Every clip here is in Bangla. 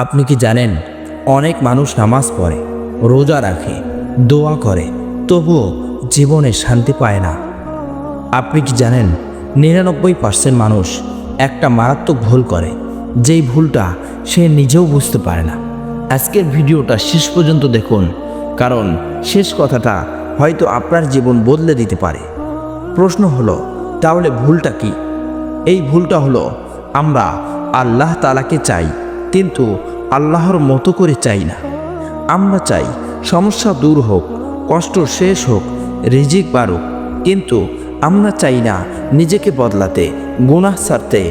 আপনি কি জানেন, অনেক মানুষ নামাজ পড়ে, রোজা রাখে, দোয়া করে, তবুও জীবনে শান্তি পায় না। আপনি কি জানেন 99% মানুষ একটা মারাত্মক ভুল করে, যেই ভুলটা সে নিজেও বুঝতে পারে না। আজকের ভিডিওটা শেষ পর্যন্ত দেখুন, কারণ শেষ কথাটা হয়তো আপনার জীবন বদলে দিতে পারে। প্রশ্ন হলো, তাহলে ভুলটা কি? এই ভুলটা হলো, আমরা আল্লাহ তাআলাকে চাই, কিন্তু আল্লাহর মতো করে চাই না। আমরা চাই সমস্যা দূর হোক, কষ্ট শেষ হোক, রিজিক বাড়ুক, কিন্তু আমরা চাই না নিজেকে বদলাতে, গুনাহ ছাড়তে,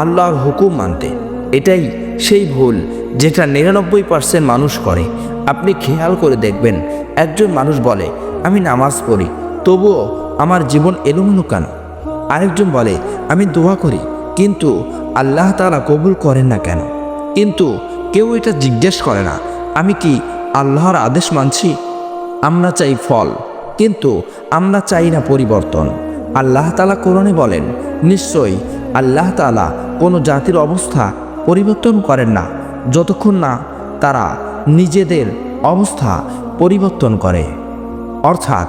আল্লাহর হুকুম মানতে। এটাই সেই ভুল যেটা 99% মানুষ করে। আপনি খেয়াল করে দেখবেন, একজন মানুষ বলে, আমি নামাজ পড়ি, তবুও আমার জীবন এলোমেলো কেন? আরেকজন বলে, আমি দোয়া করি, কিন্তু আল্লাহ তাআলা কবুল করেন না কেন? কিন্তু কেউ এটা জিজ্ঞেস করে না, আমি কি আল্লাহর আদেশ মানছি? আমরা চাই ফল, কিন্তু আমরা চাই না পরিবর্তন। আল্লাহ তাআলা কোরআনে বলেন, নিশ্চয়ই আল্লাহ তাআলা কোনো জাতির অবস্থা পরিবর্তন করেন না যতক্ষণ না তারা নিজেদের অবস্থা পরিবর্তন করে। অর্থাৎ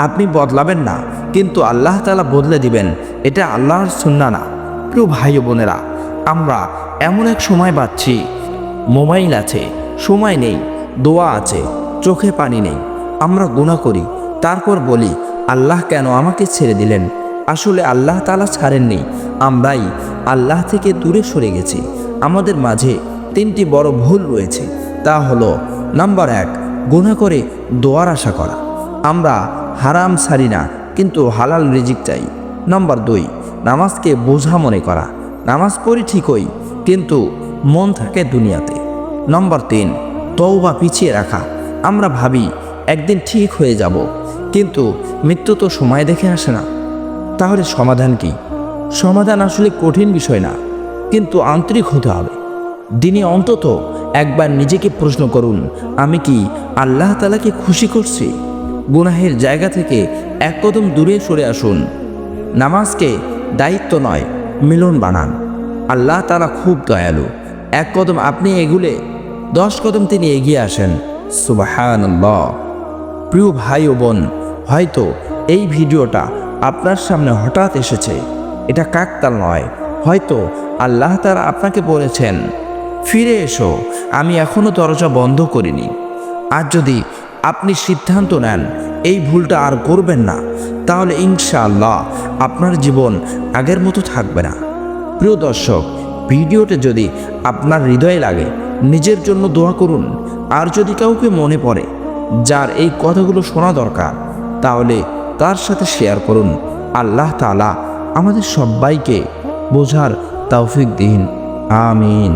আপনি বদলাবেন না, কিন্তু আল্লাহ তাআলা বদলে দিবেন। এটা আল্লাহর সুন্নাহ না। প্রিয় ভাই ও বোনেরা, আমরা এমন এক সময় পাচ্ছি, মোবাইল আছে, সময় নেই, দোয়া আছে, চোখে পানি নেই, আমরা গুনাহ করি, তারপর বলি, আল্লাহ কেন আমাকে ছেড়ে দিলেন? আসলে আল্লাহ তাআলা ছাড়েননি, আমরাই আল্লাহ থেকে দূরে সরে গেছি। আমাদের মাঝে 3টি বড় ভুল রয়েছে। তা হলো, নাম্বার 1, গুনাহ করে দোয়ার আশা করা। আমরা হারাম ছাড়ি না, কিন্তু হালাল রিজিক চাই। নাম্বার 2, নামাজকে বোঝা মনে করা। নামাজ পড়ি ঠিকই, কিন্তু মন থাকে দুনিয়াতে। নাম্বার 3, তওবা পিছিয়ে রাখা। আমরা ভাবি একদিন ঠিক হয়ে যাব, কিন্তু মৃত্যু তো সময় দেখে আসে না। তাহলে সমাধান কি? সমাধান আসলে কঠিন বিষয় না, কিন্তু আন্তরিক হতে হবে। দিনে অন্তত একবার নিজেকে প্রশ্ন করুন, আমি কি আল্লাহ তাআলাকে খুশি করছি? গুনাহের জায়গা থেকে এক কদম দূরে সরে আসুন। নামাজকে দায়িত্ব নয়, মিলন বানান। আল্লাহ তাআলা খুব দয়ালু। এক কদম আপনি এগুলে 10 কদম তিনি এগিয়ে আসেন। সুবহানাল্লাহ। প্রিয় ভাই ও বোন, হয়তো এই ভিডিওটা আপনার সামনে হঠাৎ এসেছে, এটা কাকতাল নয়। হয়তো আল্লাহ তাআলা আপনাকে বলেছেন, ফিরে এসো, আমি এখনো দরজা বন্ধ করিনি। আর যদি আপনি সিদ্ধান্ত নেন এই ভুলটা আর করবেন না, তাহলে ইনশাআল্লাহ আপনার জীবন আগের মতো থাকবে না। প্রিয় দর্শক, ভিডিওতে যদি আপনার হৃদয়ে লাগে, নিজের জন্য দোয়া করুন। আর যদি কাউকে মনে পড়ে যার এই কথাগুলো শোনা দরকার, তাহলে তার সাথে শেয়ার করুন। আল্লাহ তাআলা আমাদের সবাইকে বোঝার তৌফিক দিন। আমিন।